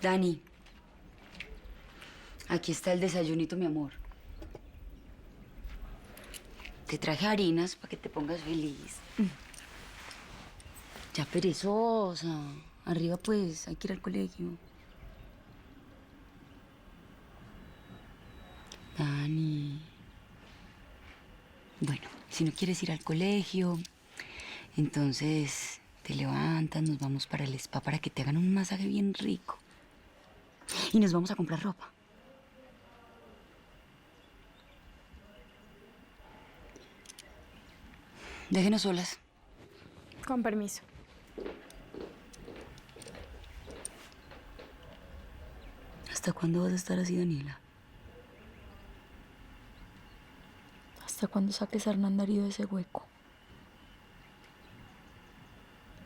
Dani, aquí está el desayunito, mi amor. Te traje harinas para que te pongas feliz. Ya perezosa. Arriba, pues, hay que ir al colegio. Dani. Bueno, si no quieres ir al colegio, entonces te levantas, nos vamos para el spa para que te hagan un masaje bien rico. Y nos vamos a comprar ropa. Déjenos solas. Con permiso. ¿Hasta cuándo vas a estar así, Daniela? ¿Hasta cuándo saques a Hernán Darío de ese hueco?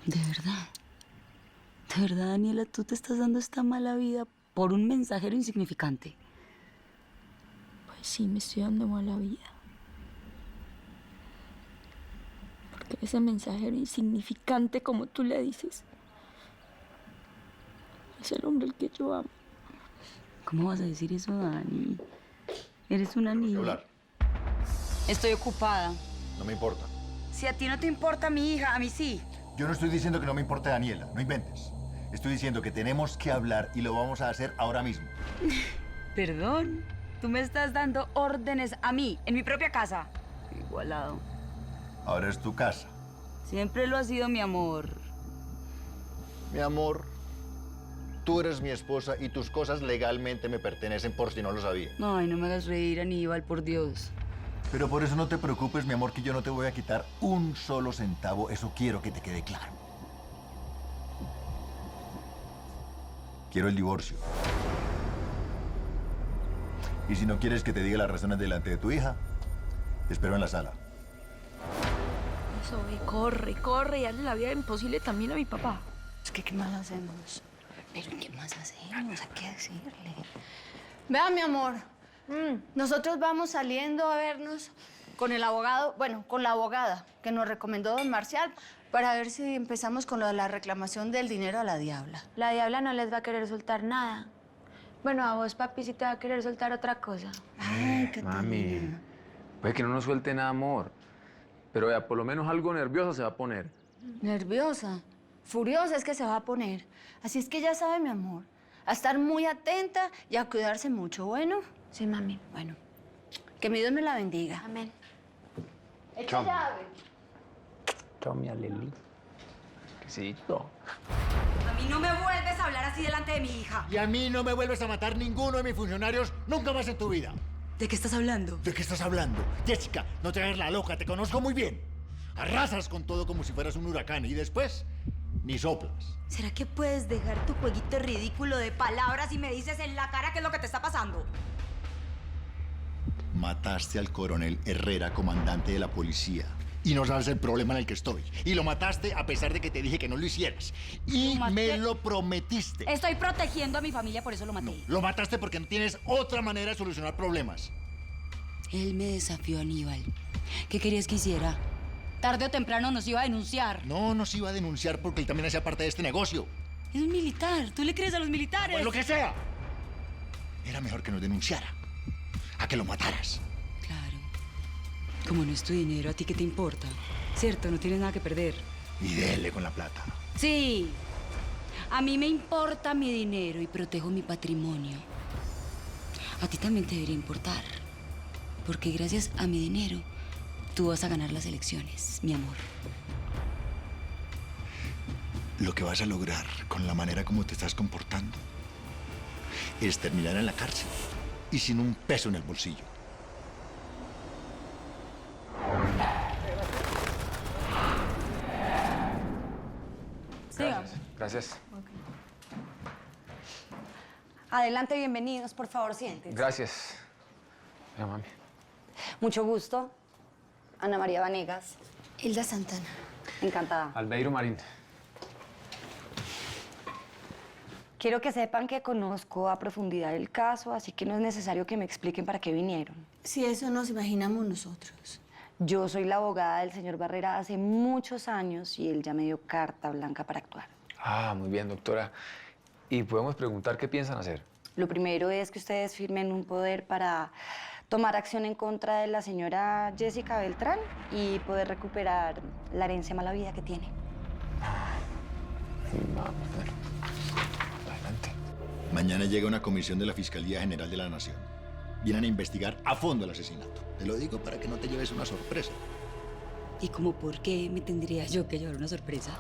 ¿De verdad? ¿De verdad, Daniela, tú te estás dando esta mala vida por un mensajero insignificante? Pues sí, me estoy dando mala vida. Porque ese mensajero insignificante, como tú le dices, es el hombre al que yo amo. ¿Cómo vas a decir eso, Dani? Eres una niña. Hablar. Estoy ocupada. No me importa. Si a ti no te importa mi hija, a mí sí. Yo no estoy diciendo que no me importe Daniela, no inventes. Estoy diciendo que tenemos que hablar y lo vamos a hacer ahora mismo. Perdón, tú me estás dando órdenes a mí, en mi propia casa. Igualado. Ahora es tu casa. Siempre lo ha sido, mi amor. Mi amor, tú eres mi esposa y tus cosas legalmente me pertenecen por si no lo sabía. Ay, no me hagas reír, Aníbal, por Dios. Pero por eso no te preocupes, mi amor, que yo no te voy a quitar un solo centavo. Eso quiero que te quede claro. Quiero el divorcio. Y si no quieres que te diga las razones delante de tu hija, te espero en la sala. Eso, ve, corre y hazle la vida imposible también a mi papá. Es que, ¿qué más hacemos? ¿Pero qué más hacemos? Hay que decirle. Vea, mi amor, nosotros vamos saliendo a vernos con el abogado, bueno, con la abogada que nos recomendó don Marcial para ver si empezamos con lo de la reclamación del dinero a la diabla. La diabla no les va a querer soltar nada. Bueno, a vos, papi, sí te va a querer soltar otra cosa. Ay, qué Mami, puede que no nos suelte nada, amor. Pero vea, por lo menos algo nerviosa se va a poner. nerviosa, furiosa es que se va a poner. Así es que ya sabe, mi amor, a estar muy atenta y a cuidarse mucho, ¿bueno? Sí, mami. Bueno, que mi Dios me la bendiga. Amén. Echa llave. Chao, mi Aleli. Quesito. A mí no me vuelves a hablar así delante de mi hija. Y a mí no me vuelves a matar ninguno de mis funcionarios nunca más en tu vida. ¿De qué estás hablando? ¿De qué estás hablando? Jessica, no te hagas la loca, te conozco muy bien. Arrasas con todo como si fueras un huracán y después ni soplas. ¿Será que puedes dejar tu jueguito ridículo de palabras y me dices en la cara qué es lo que te está pasando? Mataste al coronel Herrera, comandante de la policía. Y no sabes el problema en el que estoy. Y lo mataste a pesar de que te dije que no lo hicieras. Y ¿Lo maté? me lo prometiste. Estoy protegiendo a mi familia, por eso lo maté. Lo mataste porque no tienes otra manera de solucionar problemas. Él me desafió, Aníbal. ¿Qué querías que hiciera? Tarde o temprano nos iba a denunciar. No nos iba a denunciar porque él también hacía parte de este negocio. Es un militar. ¿Tú le crees a los militares? Pues lo que sea. Era mejor que nos denunciara. A que lo mataras. Claro. Como no es tu dinero, ¿a ti qué te importa? Cierto, no tienes nada que perder. Y dele con la plata. Sí. A mí me importa mi dinero y protejo mi patrimonio. A ti también te debería importar. Porque gracias a mi dinero, tú vas a ganar las elecciones, mi amor. Lo que vas a lograr con la manera como te estás comportando es terminar en la cárcel y sin un peso en el bolsillo. Sigamos. Gracias. Adelante, bienvenidos, por favor, siéntense. Gracias. Mira, mami. Mucho gusto. Ana María Vanegas, Hilda Santana. encantada. Albeiro Marín. Quiero que sepan que conozco a profundidad el caso, así que no es necesario que me expliquen para qué vinieron. Si eso nos imaginamos nosotros. Yo soy la abogada del señor Barrera hace muchos años y él ya me dio carta blanca para actuar. Ah, muy bien, doctora. Y podemos preguntar qué piensan hacer. Lo primero es que ustedes firmen un poder para tomar acción en contra de la señora Jessica Beltrán y poder recuperar la herencia mala vida que tiene. Vamos, bueno. Adelante. Mañana llega una comisión de la Fiscalía General de la Nación. Vienen a investigar a fondo el asesinato. Te lo digo para que no te lleves una sorpresa. ¿Y como por qué me tendría yo que llevar una sorpresa?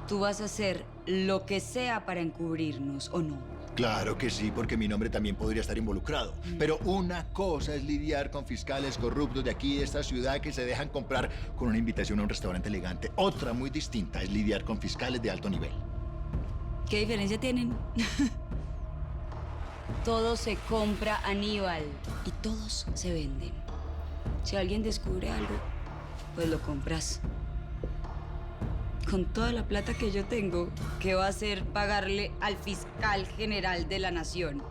Tú vas a hacer lo que sea para encubrirnos, ¿o no? Claro que sí, porque mi nombre también podría estar involucrado. Pero una cosa es lidiar con fiscales corruptos de aquí, de esta ciudad, que se dejan comprar con una invitación a un restaurante elegante. Otra muy distinta es lidiar con fiscales de alto nivel. ¿Qué diferencia tienen? Todo se compra, Aníbal, y todos se venden. Si alguien descubre algo, pues lo compras. Con toda la plata que yo tengo, ¿qué va a hacer pagarle al fiscal general de la nación?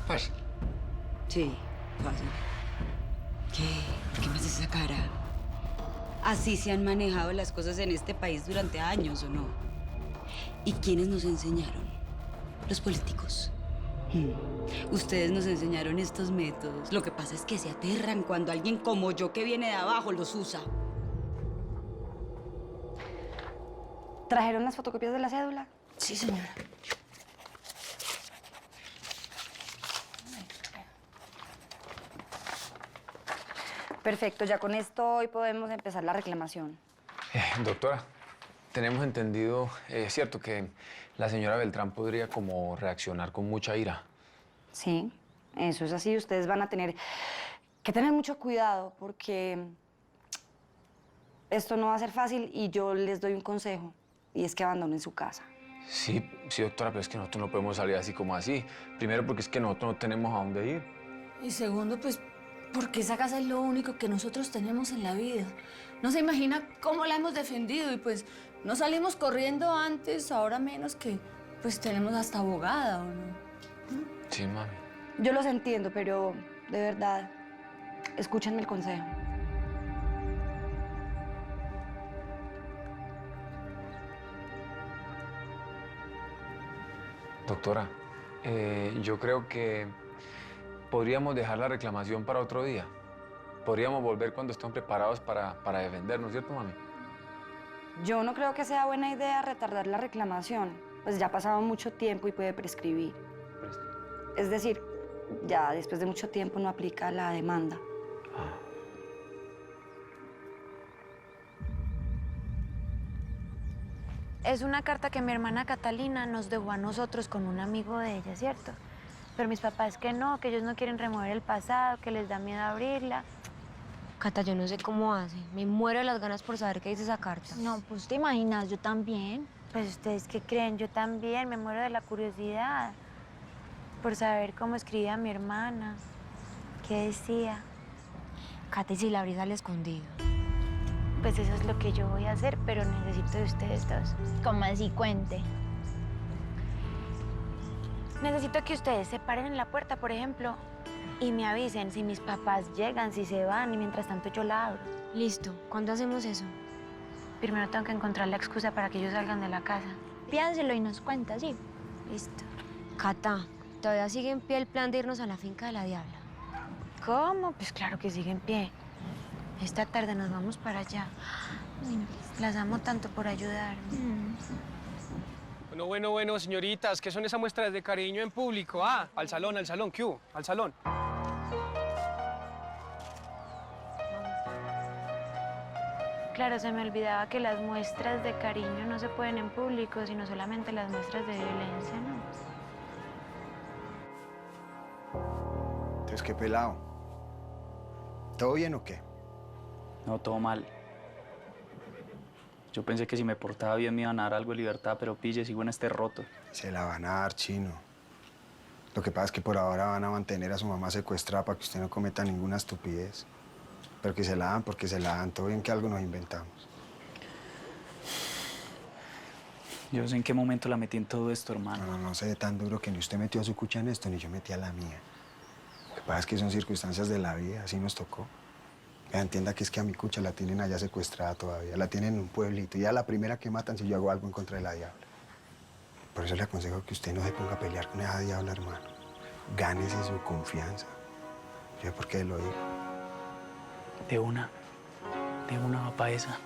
Fácil. Sí, fácil. ¿Qué? ¿Por qué me haces esa cara? Así se han manejado las cosas en este país durante años, ¿o no? ¿Y quiénes nos enseñaron? Los políticos. Ustedes nos enseñaron estos métodos. Lo que pasa es que se aterran cuando alguien como yo, que viene de abajo, los usa. ¿Trajeron las fotocopias de la cédula? Sí, señora. Perfecto, ya con esto hoy podemos empezar la reclamación. Doctora, tenemos entendido, es cierto que la señora Beltrán podría como reaccionar con mucha ira. Sí, eso es así. Ustedes van a tener que tener mucho cuidado porque esto no va a ser fácil y yo les doy un consejo y es que abandonen su casa. Sí, sí, doctora, pero es que nosotros no podemos salir así como así. Primero porque es que nosotros no tenemos a dónde ir. Y segundo, pues, porque esa casa es lo único que nosotros tenemos en la vida. No se imagina cómo la hemos defendido y pues no salimos corriendo antes, ahora menos que pues tenemos hasta abogada, ¿o no? Sí, mami. Yo los entiendo, pero de verdad, escúchenme el consejo. Doctora, yo creo que podríamos dejar la reclamación para otro día. Podríamos volver cuando estén preparados para defendernos, ¿cierto, mami? Yo no creo que sea buena idea retardar la reclamación, pues ya ha pasado mucho tiempo y puede prescribir. Es decir, ya después de mucho tiempo no aplica la demanda. Es una carta que mi hermana Catalina nos dejó a nosotros con un amigo de ella, ¿cierto? Pero mis papás que no, que ellos no quieren remover el pasado, que les da miedo abrirla. Cata, yo no sé cómo hace. Me muero de las ganas por saber qué dice esa carta. No, pues te imaginas, yo también. Pues ustedes qué creen, yo también me muero de la curiosidad por saber cómo escribía mi hermana, qué decía. Cata, ¿y si la abrís al escondido? Pues eso es lo que yo voy a hacer, pero necesito de ustedes dos. ¿Cómo así? Cuente. Necesito que ustedes se paren en la puerta, por ejemplo, y me avisen si mis papás llegan, si se van, y mientras tanto yo la abro. Listo. ¿Cuándo hacemos eso? Primero tengo que encontrar la excusa para que ellos salgan de la casa. Piénselo y nos cuenta, ¿sí? Listo. Cata, ¿todavía sigue en pie el plan de irnos a la finca de la Diabla? ¿Cómo? Pues claro que sigue en pie. Esta tarde nos vamos para allá. Las amo tanto por ayudarme. Bueno, señoritas, ¿qué son esas muestras de cariño en público? Ah, al salón, ¿qué hubo? Al salón. Claro, se me olvidaba que las muestras de cariño no se pueden en público, sino solamente las muestras de violencia, ¿no? Entonces, ¿qué pelado? ¿Todo bien o qué? No, todo mal. Yo pensé que si me portaba bien me iban a dar algo de libertad, pero pille, sigo en este roto. Se la van a dar, chino. Lo que pasa es que por ahora van a mantener a su mamá secuestrada para que usted no cometa ninguna estupidez. Pero que se la dan porque se la dan. Todo bien que algo nos inventamos. Yo sé en qué momento la metí en todo esto, hermano. No se dé tan duro que ni usted metió su cucha en esto, ni yo metí a la mía. Lo que pasa es que son circunstancias de la vida, así nos tocó. Vea, entienda que es que a mi cucha la tienen allá secuestrada todavía. La tienen en un pueblito. Y ya la primera que matan si yo hago algo en contra de la Diabla. Por eso le aconsejo que usted no se ponga a pelear con esa diabla, hermano. Gánese su confianza. Yo por qué lo digo. De una va pa' esa.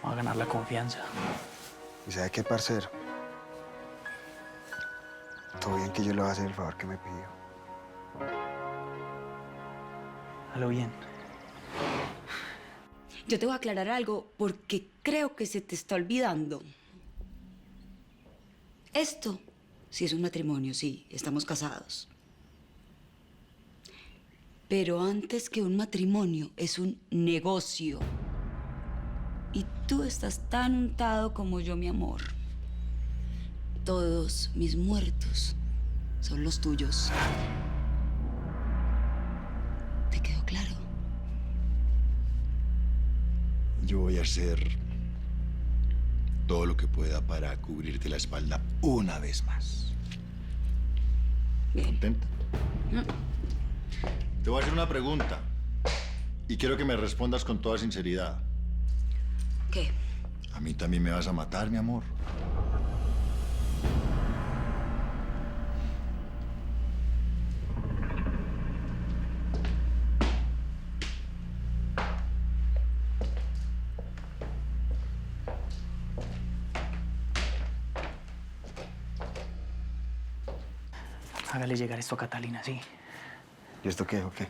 Vamos a ganar la confianza. ¿Y sabe qué, parcero? Todo bien que yo le voy a hacer el favor que me pidió. A lo bien. Yo te voy a aclarar algo porque creo que se te está olvidando. Esto sí es un matrimonio, sí, estamos casados. Pero antes que un matrimonio es un negocio. Y tú estás tan untado como yo, mi amor. Todos mis muertos son los tuyos. ¿Te quedó claro? Yo voy a hacer todo lo que pueda para cubrirte la espalda una vez más. Bien. ¿Contenta? Te voy a hacer una pregunta y quiero que me respondas con toda sinceridad. ¿Qué? ¿A mí también me vas a matar, mi amor? Hágale llegar esto a Catalina, ¿sí? ¿Y esto qué o qué?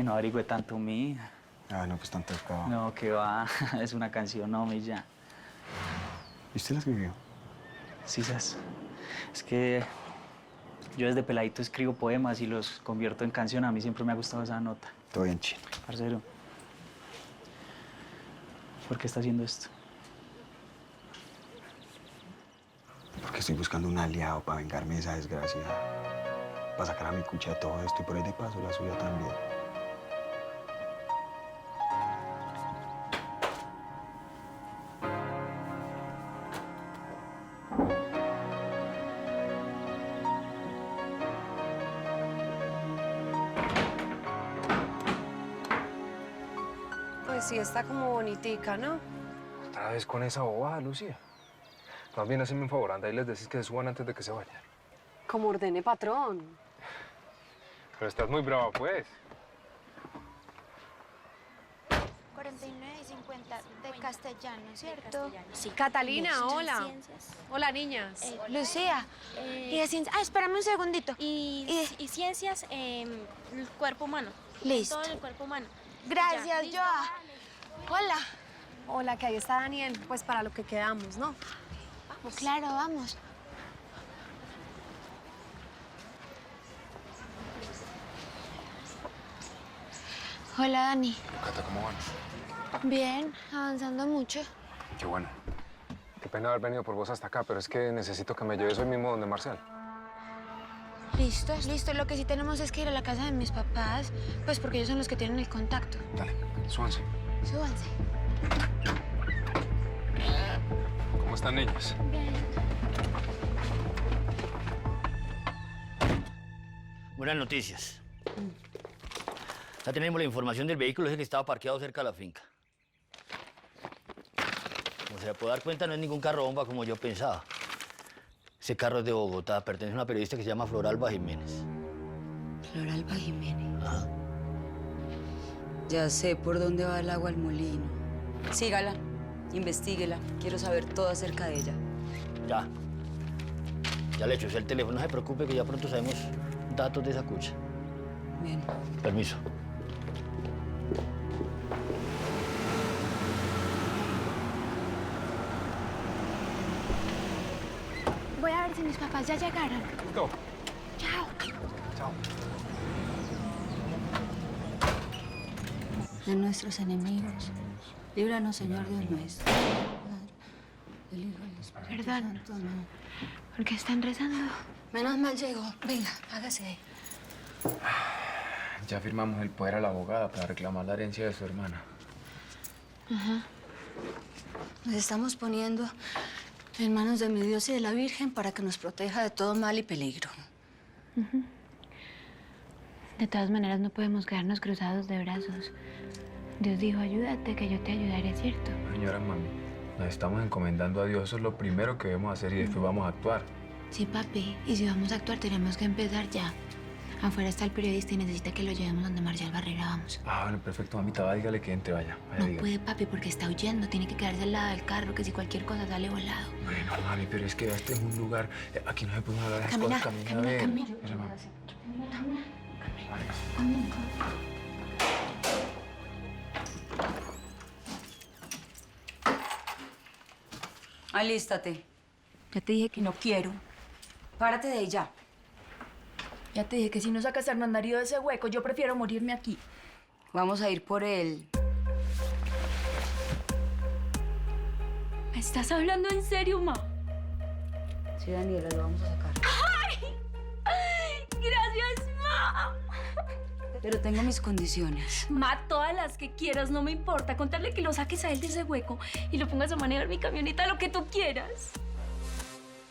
No averigüe tanto mi hija. Ah, no, pues tanto acá. No, que va. Es una canción, no, mi ya. ¿Y usted la escribió? Sí, ¿sabes? Es que yo desde peladito escribo poemas y los convierto en canción. A mí siempre me ha gustado esa nota. Todo bien, chino. Parcero, ¿por qué está haciendo esto? Porque estoy buscando un aliado para vengarme de esa desgracia. Para sacar a mi cucha de todo esto y por ahí de paso la suya también. Pues sí, está como bonitica, ¿no? Otra vez con esa bobada, Lucía. Más bien, haceme un favor, anda y les decís que se suban antes de que se vayan. Como ordene patrón. Pero estás muy brava, pues. 49.50 de castellano, ¿cierto? Sí. Catalina, hola. Hola, niñas. Lucía. Y de ciencias... Ah, espérame un segundito. Y ciencias, el cuerpo humano. Listo. Todo el cuerpo humano. Gracias, listo, Joa. Hola. Hola, que ahí está Daniel, pues para lo que quedamos, ¿no? Vamos. Claro, vamos. Hola, Dani. Cata, ¿cómo van? Bien, avanzando mucho. Qué bueno. Qué pena haber venido por vos hasta acá, pero es que necesito que me lleves hoy mismo donde Marcial. Listo, listo. Lo que sí tenemos es que ir a la casa de mis papás, pues porque ellos son los que tienen el contacto. Dale, súbanse. Súbanse. ¿Cómo están ellos? Bien. Buenas noticias. Ya tenemos la información del vehículo ese que estaba parqueado cerca de la finca. Como se puede dar cuenta, no es ningún carro bomba como yo pensaba. Ese carro es de Bogotá, pertenece a una periodista que se llama Floralba Jiménez. Floralba Jiménez. Ajá. Ya sé por dónde va el agua al molino. Sígala, investíguela. Quiero saber todo acerca de ella. Ya. Ya le echo el teléfono, no se preocupe que ya pronto sabemos datos de esa cucha. Bien. Permiso. Voy a ver si mis papás ya llegaron. Listo. Chao. Chao. De nuestros enemigos. Líbranos, Señor Dios nuestro. El Hijo del Espíritu Perdón. Santo. Amén. ¿Por qué están rezando? Menos mal llegó. Venga, hágase. Ya firmamos el poder a la abogada para reclamar la herencia de su hermana. Ajá. Nos estamos poniendo en manos de mi Dios y de la Virgen para que nos proteja de todo mal y peligro. De todas maneras, no podemos quedarnos cruzados de brazos. Dios dijo, ayúdate, que yo te ayudaré, ¿cierto? Señora, mami, Nos estamos encomendando a Dios, eso es lo primero que debemos hacer y después vamos a actuar. Sí, papi. Y si vamos a actuar, tenemos que empezar ya. Afuera está el periodista y necesita que lo llevemos donde Marcial Barrera vamos. Ah, bueno, perfecto, mamita, va, dígale que entre, vaya. No dígale. puede, papi, porque está huyendo. Tiene que quedarse al lado del carro, que si cualquier cosa sale volado. Bueno, mami, pero es que este es un lugar... Aquí no se pueden hablar esas Camina, cosas. Camina, camina, a ver. camina. Mira, mami. Alístate. Ya te dije que no quiero. Párate de ahí ya. Ya te dije que si no sacas a Hernán Darío de ese hueco, yo prefiero morirme aquí. Vamos a ir por él. ¿Me estás hablando en serio, ma? Sí, Daniela, lo vamos a sacar. ¡Ay! ¡Gracias, ma! Pero tengo mis condiciones. Ma, todas las que quieras, no me importa. Contarle que lo saques a él de ese hueco y lo pongas a manejar mi camioneta, lo que tú quieras.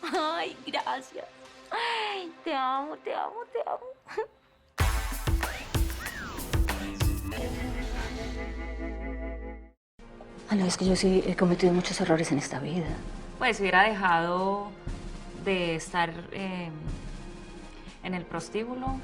Ay, gracias. Ay, te amo, te amo, te amo. No, es que yo sí he cometido muchos errores en esta vida. Pues hubiera dejado de estar en el prostíbulo.